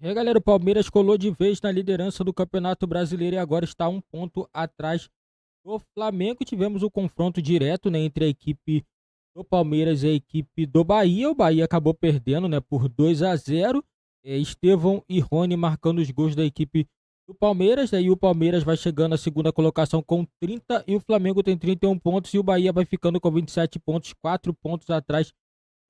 E aí, galera, o Palmeiras colou de vez na liderança do Campeonato Brasileiro e agora está um ponto atrás do Flamengo. Tivemos o confronto direto, né, entre a equipe do Palmeiras e a equipe do Bahia. O Bahia acabou perdendo, né, por 2-0. Estevão e Rony marcando os gols da equipe do Palmeiras. Aí o Palmeiras vai chegando à segunda colocação com 30 e o Flamengo tem 31 pontos e o Bahia vai ficando com 27 pontos, 4 pontos atrás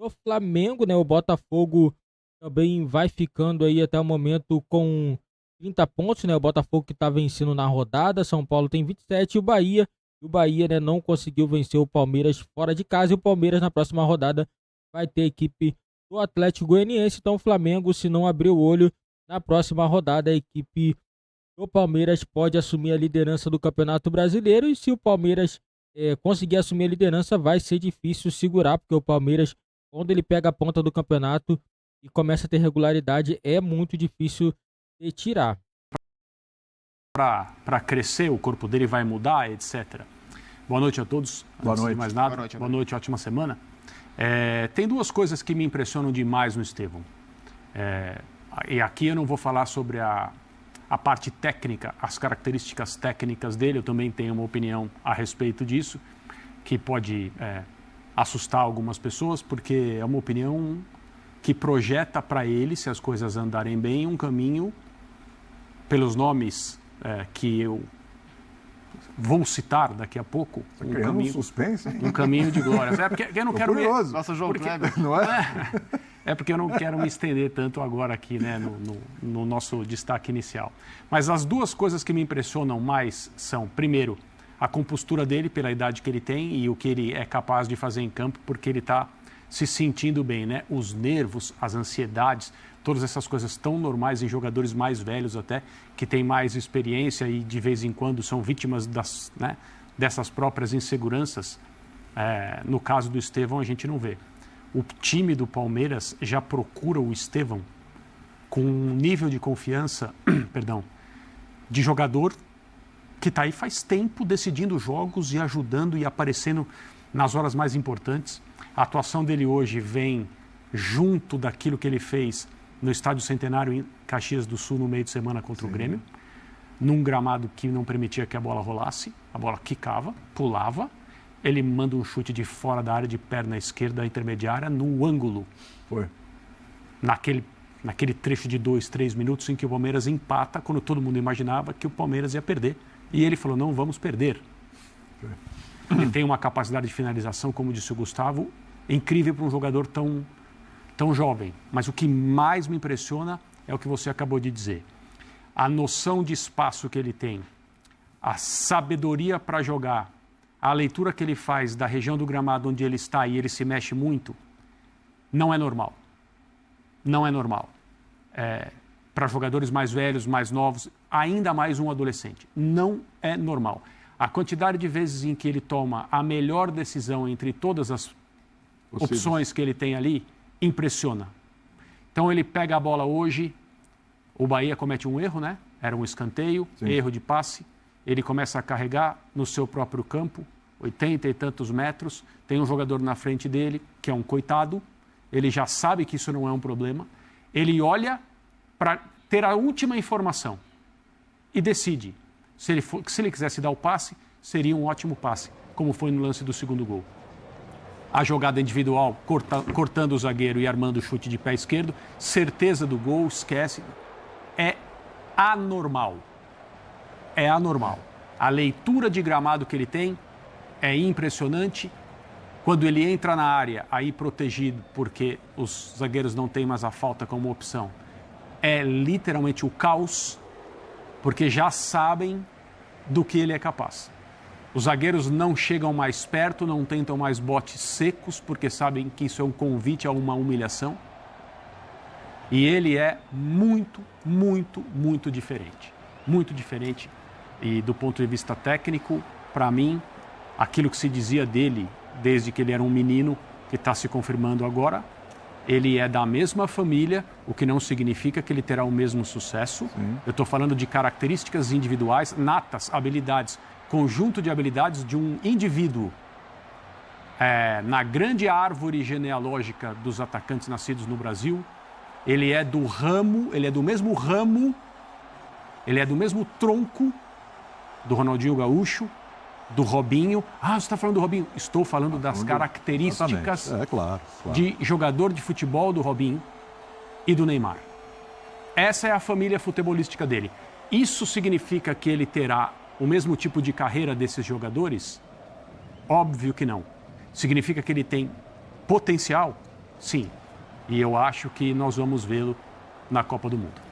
do Flamengo, né? O Botafogo também vai ficando aí até o momento com 30 pontos, né? O Botafogo que está vencendo na rodada, São Paulo tem 27 e o Bahia, né, não conseguiu vencer o Palmeiras fora de casa e o Palmeiras na próxima rodada vai ter a equipe do Atlético Goianiense. Então o Flamengo, se não abrir o olho, na próxima rodada a equipe do Palmeiras pode assumir a liderança do Campeonato Brasileiro e se o Palmeiras conseguir assumir a liderança vai ser difícil segurar, porque o Palmeiras, quando ele pega a ponta do campeonato e começa a ter regularidade, é muito difícil de tirar. Para crescer, o corpo dele vai mudar, etc. Boa noite a todos. Boa noite. Mais nada. Boa noite, ótima semana. Tem duas coisas que me impressionam demais no Estevão. E aqui eu não vou falar sobre a parte técnica, as características técnicas dele, eu também tenho uma opinião a respeito disso, que pode assustar algumas pessoas, porque é uma opinião que projeta para ele, se as coisas andarem bem, um caminho, pelos nomes que eu vou citar daqui a pouco, um caminho de glórias. Porque eu não quero curioso. Nossa, João Kleber. Não é? É porque eu não quero me estender tanto agora aqui, né, no nosso destaque inicial. Mas as duas coisas que me impressionam mais são, primeiro, a compostura dele pela idade que ele tem e o que ele é capaz de fazer em campo, porque ele está se sentindo bem, né? Os nervos, as ansiedades, todas essas coisas tão normais em jogadores mais velhos até, que têm mais experiência e de vez em quando são vítimas dessas próprias inseguranças. No caso do Estevão, a gente não vê. O time do Palmeiras já procura o Estevão com um nível de confiança, de jogador que está aí faz tempo decidindo jogos e ajudando e aparecendo nas horas mais importantes. A atuação dele hoje vem junto daquilo que ele fez no Estádio Centenário em Caxias do Sul no meio de semana contra o Grêmio, num gramado que não permitia que a bola rolasse, a bola quicava, pulava. Ele manda um chute de fora da área de perna esquerda intermediária no ângulo. Foi. Naquele trecho de 2, 3 minutos em que o Palmeiras empata, quando todo mundo imaginava que o Palmeiras ia perder. E ele falou, não vamos perder. Foi. Ele tem uma capacidade de finalização, como disse o Gustavo, incrível para um jogador tão jovem. Mas o que mais me impressiona é o que você acabou de dizer. A noção de espaço que ele tem, a sabedoria para jogar, a leitura que ele faz da região do gramado onde ele está e ele se mexe muito, não é normal. Não é normal. Para jogadores mais velhos, mais novos, ainda mais um adolescente. Não é normal. A quantidade de vezes em que ele toma a melhor decisão entre todas as opções que ele tem ali, impressiona. Então ele pega a bola hoje, o Bahia comete um erro, né? Era um escanteio, erro de passe. Ele começa a carregar no seu próprio campo, 80 e tantos metros, tem um jogador na frente dele, que é um coitado, ele já sabe que isso não é um problema, ele olha para ter a última informação e decide. Se ele quisesse dar o passe, seria um ótimo passe, como foi no lance do segundo gol. A jogada individual, cortando o zagueiro e armando o chute de pé esquerdo, certeza do gol, esquece, é anormal. É anormal. A leitura de gramado que ele tem é impressionante. Quando ele entra na área, aí protegido, porque os zagueiros não têm mais a falta como opção, é literalmente o caos, porque já sabem do que ele é capaz. Os zagueiros não chegam mais perto, não tentam mais botes secos, porque sabem que isso é um convite a uma humilhação. E ele é muito, muito, muito diferente. Muito diferente. E do ponto de vista técnico, para mim, aquilo que se dizia dele desde que ele era um menino, que está se confirmando agora, ele é da mesma família, o que não significa que ele terá o mesmo sucesso. Eu estou falando de características individuais, natas, habilidades, conjunto de habilidades de um indivíduo. Na grande árvore genealógica dos atacantes nascidos no Brasil, Ele é do ramo, ele é do mesmo ramo, ele é do mesmo tronco do Ronaldinho Gaúcho, do Robinho. Ah, você está falando do Robinho? Estou falando das características claro. de jogador de futebol do Robinho e do Neymar. Essa é a família futebolística dele. Isso significa que ele terá o mesmo tipo de carreira desses jogadores? Óbvio que não. Significa que ele tem potencial? Sim. E eu acho que nós vamos vê-lo na Copa do Mundo.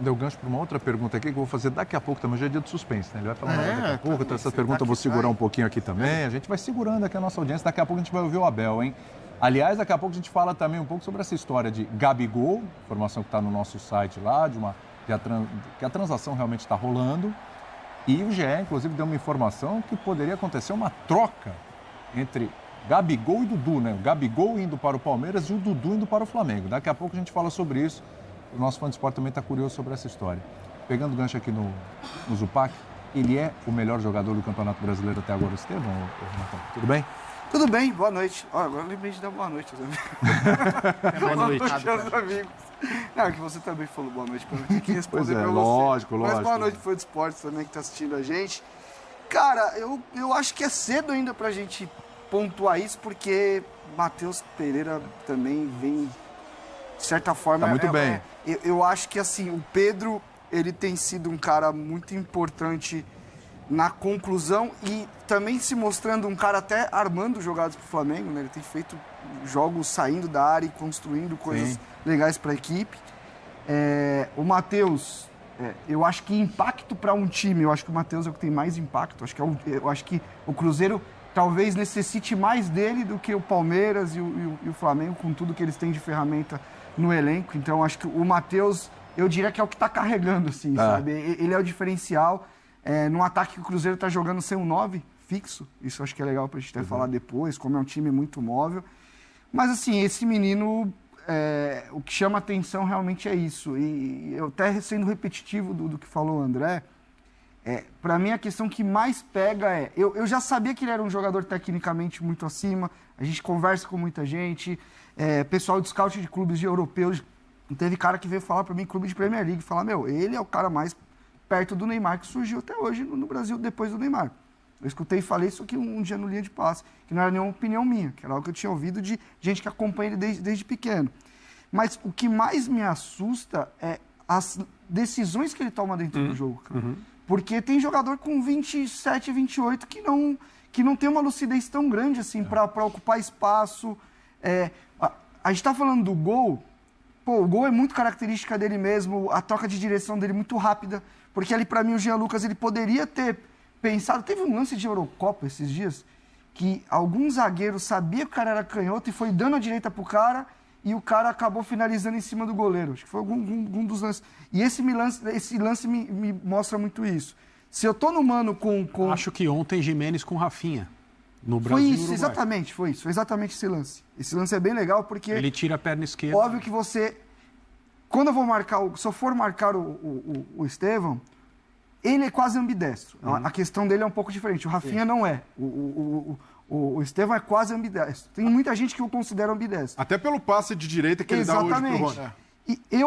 Deu gancho para uma outra pergunta aqui que eu vou fazer daqui a pouco também. Já é dia de suspense, né? Ele vai falar daqui a pouco. Então essa pergunta eu vou segurar um pouquinho aqui também. A gente vai segurando aqui a nossa audiência. Daqui a pouco a gente vai ouvir o Abel, hein? Aliás, daqui a pouco a gente fala também um pouco sobre essa história de Gabigol, informação que está no nosso site lá, que a transação realmente está rolando. E o GE, inclusive, deu uma informação que poderia acontecer uma troca entre Gabigol e Dudu, né? O Gabigol indo para o Palmeiras e o Dudu indo para o Flamengo. Daqui a pouco a gente fala sobre isso. O nosso fã de esporte também está curioso sobre essa história. Pegando o gancho aqui no Zupac, ele é o melhor jogador do Campeonato Brasileiro até agora, Estevão? Tudo bem? Tudo bem, boa noite. Agora eu lembrei de dar boa noite aos amigos. Boa noite aos amigos. Não, que você também falou boa noite para mim. Tem que responder pra você. Lógico. Mas boa noite, fã de esportes também que está assistindo a gente. Cara, eu acho que é cedo ainda pra gente pontuar isso, porque Matheus Pereira também vem, de certa forma... Tá muito bem. Eu acho que, assim, o Pedro, ele tem sido um cara muito importante na conclusão e também se mostrando um cara até armando jogadas pro Flamengo, né? Ele tem feito jogos saindo da área e construindo coisas legais para a equipe. O Matheus, eu acho que impacto para um time, eu acho que o Matheus é o que tem mais impacto. Eu acho que o Cruzeiro talvez necessite mais dele do que o Palmeiras e o Flamengo, com tudo que eles têm de ferramenta no elenco. Então, acho que o Matheus, eu diria que é o que está carregando, assim, sabe? Ele é o diferencial. Num ataque que o Cruzeiro está jogando sem um 9 fixo. Isso acho que é legal para a gente até falar depois, como é um time muito móvel. Mas, assim, esse menino, o que chama atenção realmente é isso. E eu até sendo repetitivo do que falou o André, para mim a questão que mais pega eu já sabia que ele era um jogador tecnicamente muito acima, a gente conversa com muita gente, pessoal de scout de clubes europeus, teve cara que veio falar para mim, clube de Premier League, falar, ele é o cara mais perto do Neymar que surgiu até hoje no Brasil depois do Neymar. Eu escutei e falei isso aqui um dia no Linha de Passe, que não era nenhuma opinião minha, que era algo que eu tinha ouvido de gente que acompanha ele desde pequeno. Mas o que mais me assusta é as decisões que ele toma dentro do jogo, cara. Porque tem jogador com 27, 28 que não tem uma lucidez tão grande assim para ocupar espaço. A gente está falando do gol. Pô, o gol é muito característica dele mesmo, a troca de direção dele muito rápida. Porque ali, para mim, o Jean Lucas, ele poderia ter pensado... Teve um lance de Eurocopa esses dias, que algum zagueiro sabia que o cara era canhoto e foi dando a direita pro cara e o cara acabou finalizando em cima do goleiro. Acho que foi algum dos lances. E esse lance me mostra muito isso. Se eu tô no mano com... Acho que ontem Gimenez com Rafinha, no Brasil. Foi isso, exatamente, foi isso. Foi exatamente esse lance. Esse lance é bem legal porque... Ele tira a perna esquerda. Óbvio que você... Quando eu vou marcar... Se eu for marcar o Estevão, ele é quase ambidestro. A questão dele é um pouco diferente. O Rafinha não é. O Estevão é quase ambidestro. Tem muita gente que o considera ambidestro. Até pelo passe de direita que ele dá hoje pro Rony. E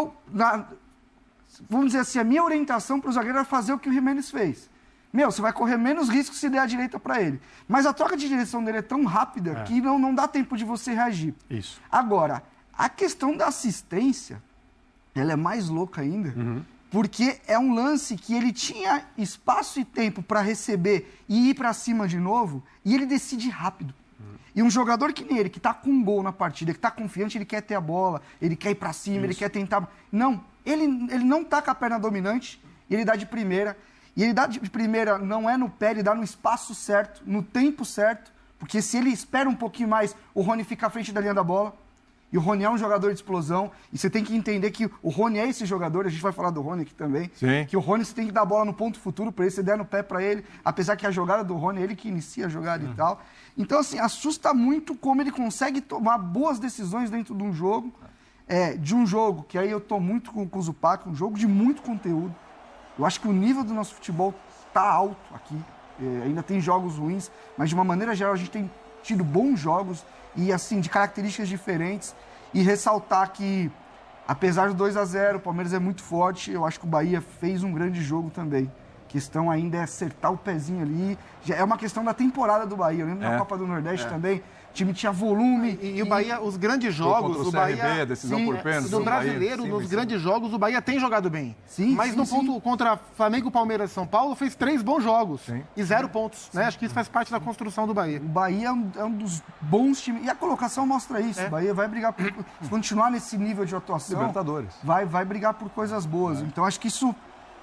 vamos dizer assim, a minha orientação para o zagueiro era fazer o que o Gimenez fez. Você vai correr menos risco se der a direita para ele. Mas a troca de direção dele é tão rápida que não dá tempo de você reagir. Isso. Agora, a questão da assistência, ela é mais louca ainda, porque é um lance que ele tinha espaço e tempo para receber e ir para cima de novo, e ele decide rápido. E um jogador que nem ele, que tá com um gol na partida, que tá confiante, ele quer ter a bola, ele quer ir para cima, ele quer tentar... Não, ele não tá com a perna dominante, ele dá de primeira. E ele dá de primeira, não é no pé, ele dá no espaço certo, no tempo certo, porque se ele espera um pouquinho mais, o Rony fica à frente da linha da bola. E o Rony é um jogador de explosão. E você tem que entender que o Rony é esse jogador. A gente vai falar do Rony aqui também. Sim. Que o Rony você tem que dar a bola no ponto futuro para ele. Você der no pé para ele. Apesar que a jogada do Rony é ele que inicia a jogada e tal. Então, assim, assusta muito como ele consegue tomar boas decisões dentro de um jogo. De um jogo que aí eu tô muito com o Zupac. Um jogo de muito conteúdo. Eu acho que o nível do nosso futebol tá alto aqui. Ainda tem jogos ruins. Mas, de uma maneira geral, a gente tem tido bons jogos. E assim, de características diferentes, e ressaltar que apesar do 2-0, o Palmeiras é muito forte, eu acho que o Bahia fez um grande jogo também. A questão ainda é acertar o pezinho ali. Já é uma questão da temporada do Bahia. Eu lembro da Copa do Nordeste também. O time tinha volume. E o Bahia, os grandes jogos, o Bahia, decisão por pênalti. Do brasileiro, nos grandes jogos, o Bahia tem jogado bem. Sim, mas no ponto contra Flamengo, Palmeiras e São Paulo, fez 3 bons jogos. E 0 pontos. Né? Acho que isso faz parte da construção do Bahia. O Bahia é um dos bons times. E a colocação mostra isso. O Bahia vai brigar por continuar nesse nível de atuação. Libertadores. Vai brigar por coisas boas. Então acho que isso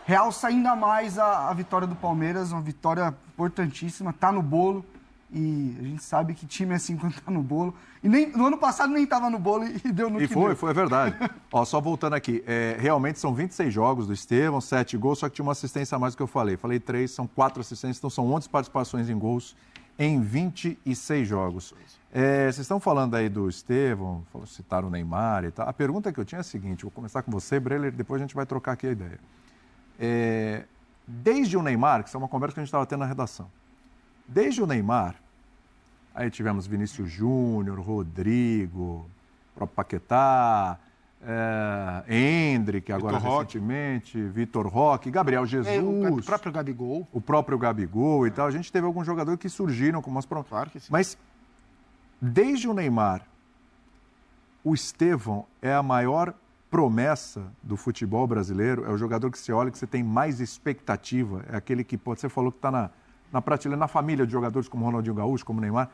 realça ainda mais a vitória do Palmeiras. Uma vitória importantíssima. Tá no bolo. E a gente sabe que time é assim quando tá no bolo. E no ano passado nem tava no bolo e deu no que deu. Foi verdade. Ó, só voltando aqui, realmente são 26 jogos do Estevão, 7 gols, só que tinha uma assistência a mais do que eu falei. Falei 3, são 4 assistências, então são 11 participações em gols em 26 jogos. Vocês estão falando aí do Estevão, citaram o Neymar e tal. A pergunta que eu tinha é a seguinte, vou começar com você, Breler, depois a gente vai trocar aqui a ideia. Desde o Neymar, que isso é uma conversa que a gente estava tendo na redação, desde o Neymar, aí tivemos Vinícius Júnior, Rodrigo, próprio Paquetá, Endrick, agora recentemente, Vitor Roque, Gabriel Jesus. O próprio Gabigol. O próprio Gabigol e tal. A gente teve alguns jogadores que surgiram com umas... Claro que sim. Mas, desde o Neymar, o Estevão é a maior promessa do futebol brasileiro, é o jogador que você olha, que você tem mais expectativa, é aquele que, você falou que está na prateleira, na família de jogadores como Ronaldinho Gaúcho, como Neymar.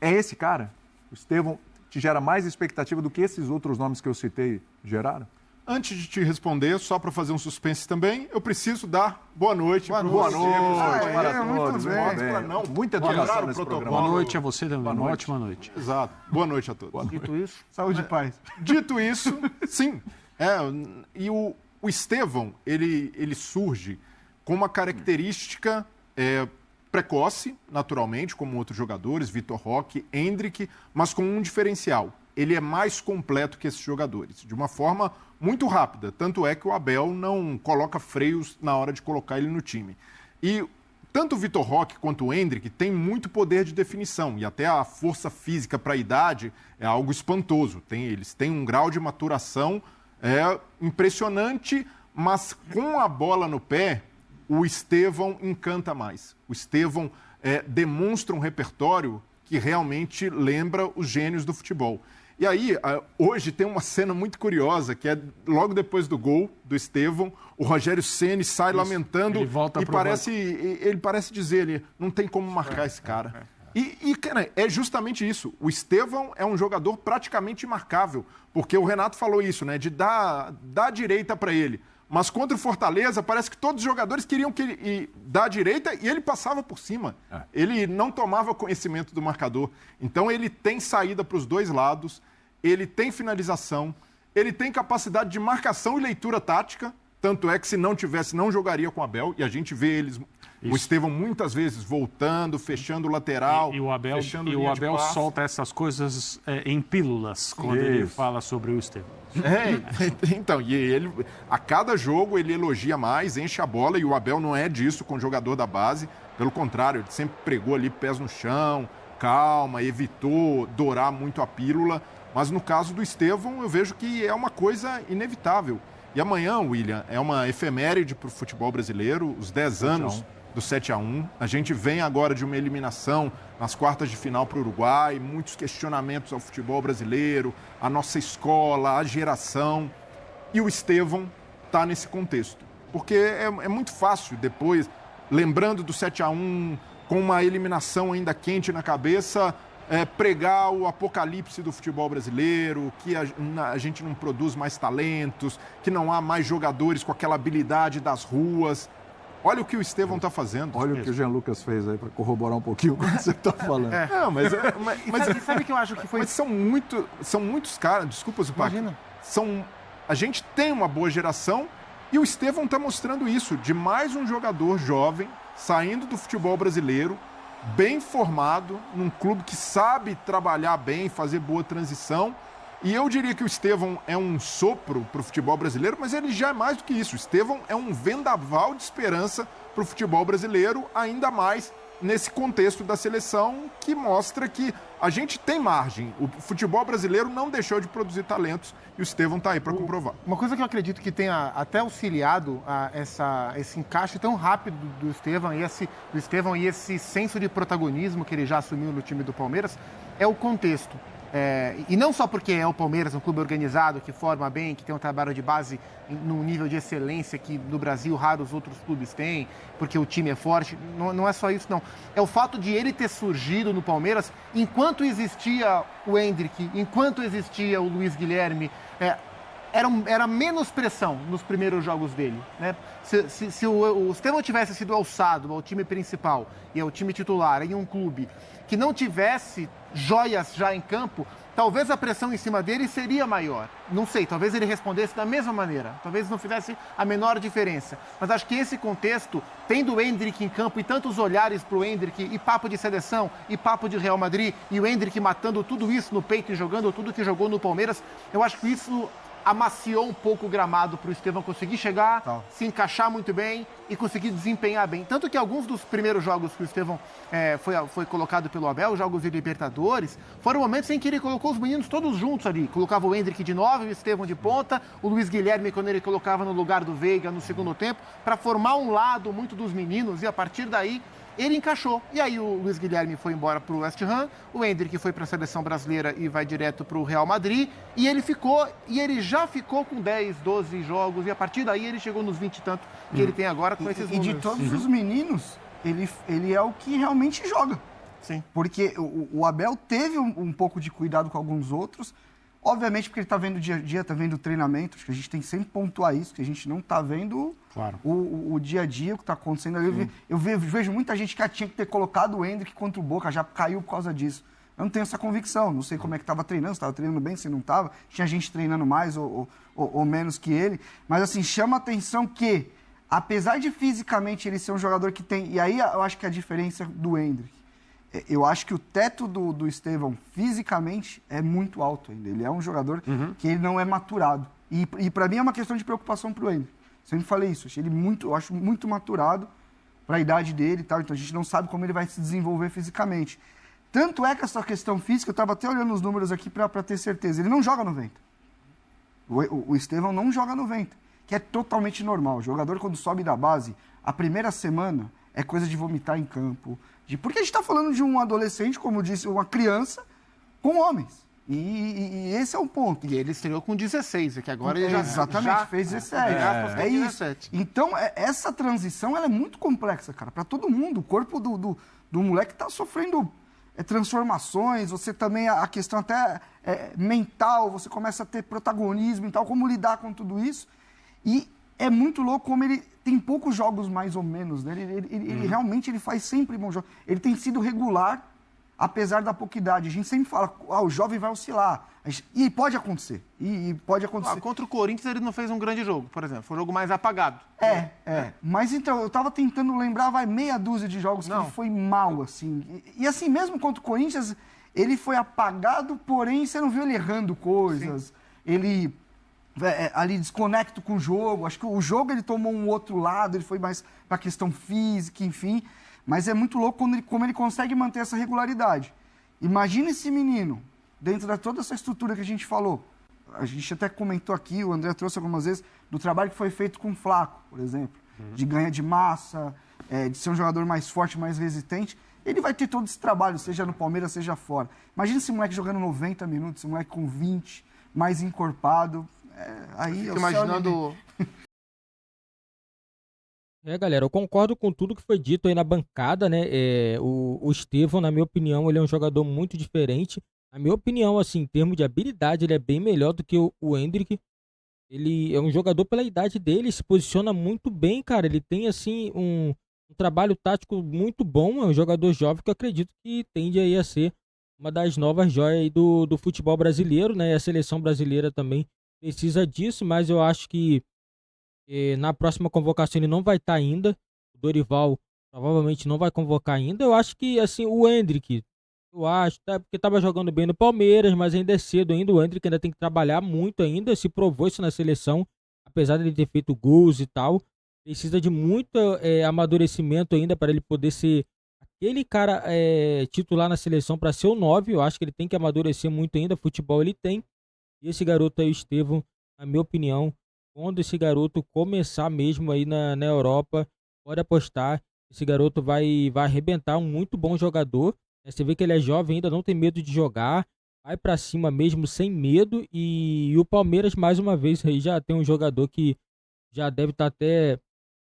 É esse cara? O Estevão te gera mais expectativa do que esses outros nomes que eu citei geraram? Antes de te responder, só para fazer um suspense também, eu preciso dar boa noite. Boa noite para todos. Muita educação nesse programa. Boa noite a você também. Uma ótima noite. Exato. Boa noite a todos. Dito isso, saúde e paz. Dito isso, sim. E o Estevão, ele surge com uma característica precoce, naturalmente, como outros jogadores, Vitor Roque, Endrick, mas com um diferencial. Ele é mais completo que esses jogadores, de uma forma muito rápida. Tanto é que o Abel não coloca freios na hora de colocar ele no time. E tanto o Vitor Roque quanto o Endrick têm muito poder de definição, e até a força física para a idade é algo espantoso. Eles têm um grau de maturação impressionante, mas com a bola no pé, o Estevão encanta mais. O Estevão demonstra um repertório que realmente lembra os gênios do futebol. E aí, hoje tem uma cena muito curiosa, que é logo depois do gol do Estevão, o Rogério Ceni sai lamentando e ele parece dizer, não tem como marcar esse cara. E, cara, é justamente isso. O Estevão é um jogador praticamente imarcável, porque o Renato falou isso, né, de dar a direita para ele. Mas contra o Fortaleza, parece que todos os jogadores queriam que ele dar a direita e ele passava por cima. Ele não tomava conhecimento do marcador. Então ele tem saída para os dois lados, ele tem finalização, ele tem capacidade de marcação e leitura tática. Tanto é que se não tivesse, não jogaria com o Abel. E a gente vê o Estevão muitas vezes voltando, fechando o lateral. E o Abel solta essas coisas em pílulas quando ele fala sobre o Estevão. Então, e ele, a cada jogo ele elogia mais, enche a bola, e o Abel não é disso com o jogador da base. Pelo contrário, ele sempre pregou ali pés no chão, calma, evitou dourar muito a pílula. Mas no caso do Estevão, eu vejo que é uma coisa inevitável. E amanhã, William, é uma efeméride para o futebol brasileiro, os 10 anos do 7-1. A gente vem agora de uma eliminação nas quartas de final para o Uruguai, muitos questionamentos ao futebol brasileiro, a nossa escola, a geração. E o Estevão está nesse contexto. Porque é muito fácil depois, lembrando do 7-1, com uma eliminação ainda quente na cabeça, pregar o apocalipse do futebol brasileiro, que a gente não produz mais talentos, que não há mais jogadores com aquela habilidade das ruas. Olha o que o Estevão está fazendo. Olha o que o Jean Lucas fez aí para corroborar um pouquinho o que você está falando. Não, mas sabe o que eu acho que foi... Mas são muitos caras, desculpa, Zupac. Imagina. A gente tem uma boa geração e o Estevão está mostrando isso, de mais um jogador jovem, saindo do futebol brasileiro, bem formado, num clube que sabe trabalhar bem, fazer boa transição. E eu diria que o Estevão é um sopro para o futebol brasileiro, mas ele já é mais do que isso. O Estevão é um vendaval de esperança para o futebol brasileiro, ainda mais nesse contexto da seleção que mostra que a gente tem margem. O futebol brasileiro não deixou de produzir talentos e o Estevão está aí para comprovar. Uma coisa que eu acredito que tenha até auxiliado esse encaixe tão rápido do Estevão e esse senso de protagonismo que ele já assumiu no time do Palmeiras é o contexto. E não só porque é o Palmeiras, um clube organizado, que forma bem, que tem um trabalho de base num nível de excelência que no Brasil raros outros clubes têm, porque o time é forte, não é só isso não. É o fato de ele ter surgido no Palmeiras enquanto existia o Endrick, enquanto existia o Luiz Guilherme, era menos pressão nos primeiros jogos dele, né? Se o Estevão tivesse sido alçado ao time principal e ao time titular em um clube que não tivesse joias já em campo, talvez a pressão em cima dele seria maior. Não sei, talvez ele respondesse da mesma maneira, talvez não fizesse a menor diferença. Mas acho que esse contexto, tendo o Endrick em campo e tantos olhares para o Endrick, e papo de seleção, e papo de Real Madrid, e o Endrick matando tudo isso no peito e jogando tudo que jogou no Palmeiras, eu acho que isso amaciou um pouco o gramado para o Estevão conseguir chegar, se encaixar muito bem e conseguir desempenhar bem. Tanto que alguns dos primeiros jogos que o Estevão foi colocado pelo Abel, jogos de Libertadores, foram momentos em que ele colocou os meninos todos juntos ali. Colocava o Endrick de 9, o Estevão de ponta, o Luiz Guilherme quando ele colocava no lugar do Veiga no segundo tempo, para formar um lado muito dos meninos e a partir daí ele encaixou. E aí o Luiz Guilherme foi embora para o West Ham, o Endrick foi para a seleção brasileira e vai direto para o Real Madrid, e ele já ficou com 10, 12 jogos, e a partir daí ele chegou nos 20 e tanto que ele tem agora com esses números. E de todos os meninos, ele é o que realmente joga. Sim. Porque o Abel teve um pouco de cuidado com alguns outros, obviamente porque ele está vendo o dia a dia, está vendo o treinamento, acho que a gente tem que sempre pontuar isso, que a gente não está vendo o dia a dia, o que está acontecendo ali. Eu vejo muita gente que tinha que ter colocado o Endrick contra o Boca, já caiu por causa disso. Eu não tenho essa convicção, não sei como é que estava treinando, se estava treinando bem, se não estava, tinha gente treinando mais ou menos que ele, mas assim, chama a atenção que, apesar de fisicamente ele ser um jogador que tem, e aí eu acho que a diferença do Endrick, eu acho que o teto do Estevão, fisicamente, é muito alto ainda. Ele é um jogador que ele não é maturado. E para mim é uma questão de preocupação para o Endrick. Sempre falei isso. Eu acho muito maturado para a idade dele e tal. Então a gente não sabe como ele vai se desenvolver fisicamente. Tanto é que essa questão física, eu estava até olhando os números aqui para ter certeza. Ele não joga no vento. O Estevão não joga no vento, que é totalmente normal. O jogador, quando sobe da base, a primeira semana é coisa de vomitar em campo. Porque a gente está falando de um adolescente, como disse, uma criança, com homens. E esse é um ponto. E ele estreou com 16, que agora ele já fez 17. É isso. Então, essa transição ela é muito complexa, cara, para todo mundo. O corpo do moleque está sofrendo transformações, você também, a questão até mental, você começa a ter protagonismo e tal, como lidar com tudo isso. E é muito louco como ele tem poucos jogos mais ou menos, né? Ele realmente faz sempre bons jogos. Ele tem sido regular, apesar da pouca idade. A gente sempre fala, o jovem vai oscilar. E pode acontecer. E pode acontecer. Contra o Corinthians ele não fez um grande jogo, por exemplo. Foi um jogo mais apagado. Mas então, eu estava tentando lembrar, meia dúzia de jogos que ele foi mal, assim. E assim, mesmo contra o Corinthians, ele foi apagado, porém você não viu ele errando coisas. Sim. Ele ali desconecto com o jogo. Acho que o jogo ele tomou um outro lado, ele foi mais para a questão física, enfim. Mas é muito louco como ele consegue manter essa regularidade. Imagina esse menino, dentro de toda essa estrutura que a gente falou. A gente até comentou aqui, o André trouxe algumas vezes, do trabalho que foi feito com o Flaco, por exemplo. De ganho de massa, de ser um jogador mais forte, mais resistente. Ele vai ter todo esse trabalho, seja no Palmeiras, seja fora. Imagina esse moleque jogando 90 minutos, esse moleque com 20, mais encorpado. Aí eu imaginando. Galera, eu concordo com tudo que foi dito aí na bancada, né? O Estevão, na minha opinião, ele é um jogador muito diferente. Na minha opinião, assim, em termos de habilidade, ele é bem melhor do que o Endrick. Ele é um jogador pela idade dele, se posiciona muito bem, cara. Ele tem, assim, um trabalho tático muito bom. É um jogador jovem que eu acredito que tende aí a ser uma das novas joias aí do futebol brasileiro, né? E a seleção brasileira também precisa disso, mas eu acho que na próxima convocação ele não vai estar ainda. O Dorival provavelmente não vai convocar ainda. Eu acho que, assim, o Endrick, eu acho, porque estava jogando bem no Palmeiras, mas ainda é cedo ainda. O Endrick ainda tem que trabalhar muito ainda. Se provou isso na seleção, apesar de ele ter feito gols e tal. Precisa de muito amadurecimento ainda para ele poder ser aquele cara titular na seleção para ser o 9. Eu acho que ele tem que amadurecer muito ainda. Futebol ele tem. E esse garoto aí, o Estevão, na minha opinião, quando esse garoto começar mesmo aí na Europa, pode apostar. Esse garoto vai arrebentar, um muito bom jogador. Você vê que ele é jovem ainda, não tem medo de jogar. Vai pra cima mesmo, sem medo. E o Palmeiras, mais uma vez, aí já tem um jogador que já deve estar até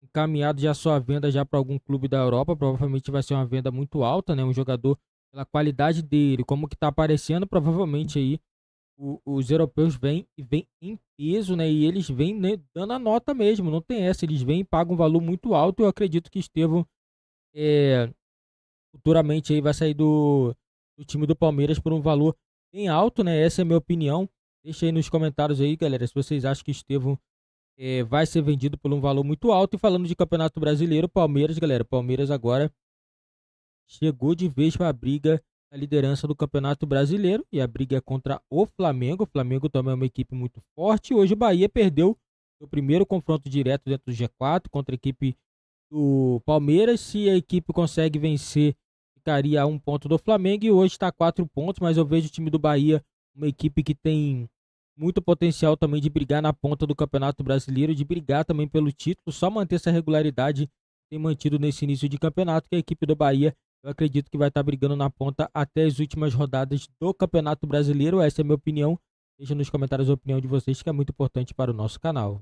encaminhado já sua venda já para algum clube da Europa. Provavelmente vai ser uma venda muito alta, né? Um jogador, pela qualidade dele, como que tá aparecendo, provavelmente aí os europeus vêm e vêm em peso, né? E eles vêm, né, dando a nota mesmo, não tem essa. Eles vêm e pagam um valor muito alto. Eu acredito que Estevão futuramente aí vai sair do time do Palmeiras por um valor bem alto, né? Essa é a minha opinião. Deixa aí nos comentários aí, galera, se vocês acham que Estevão vai ser vendido por um valor muito alto. E falando de Campeonato Brasileiro, Palmeiras, galera, Palmeiras agora chegou de vez para a briga da liderança do Campeonato Brasileiro, e a briga é contra o Flamengo. O Flamengo também é uma equipe muito forte. Hoje o Bahia perdeu o primeiro confronto direto dentro do G4 contra a equipe do Palmeiras. Se a equipe consegue vencer, ficaria a 1 ponto do Flamengo, e hoje está a 4 pontos, mas eu vejo o time do Bahia uma equipe que tem muito potencial também de brigar na ponta do Campeonato Brasileiro, de brigar também pelo título. Só manter essa regularidade tem mantido nesse início de campeonato, que a equipe do Bahia, eu acredito que vai estar brigando na ponta até as últimas rodadas do Campeonato Brasileiro. Essa é a minha opinião. Deixa nos comentários a opinião de vocês, que é muito importante para o nosso canal.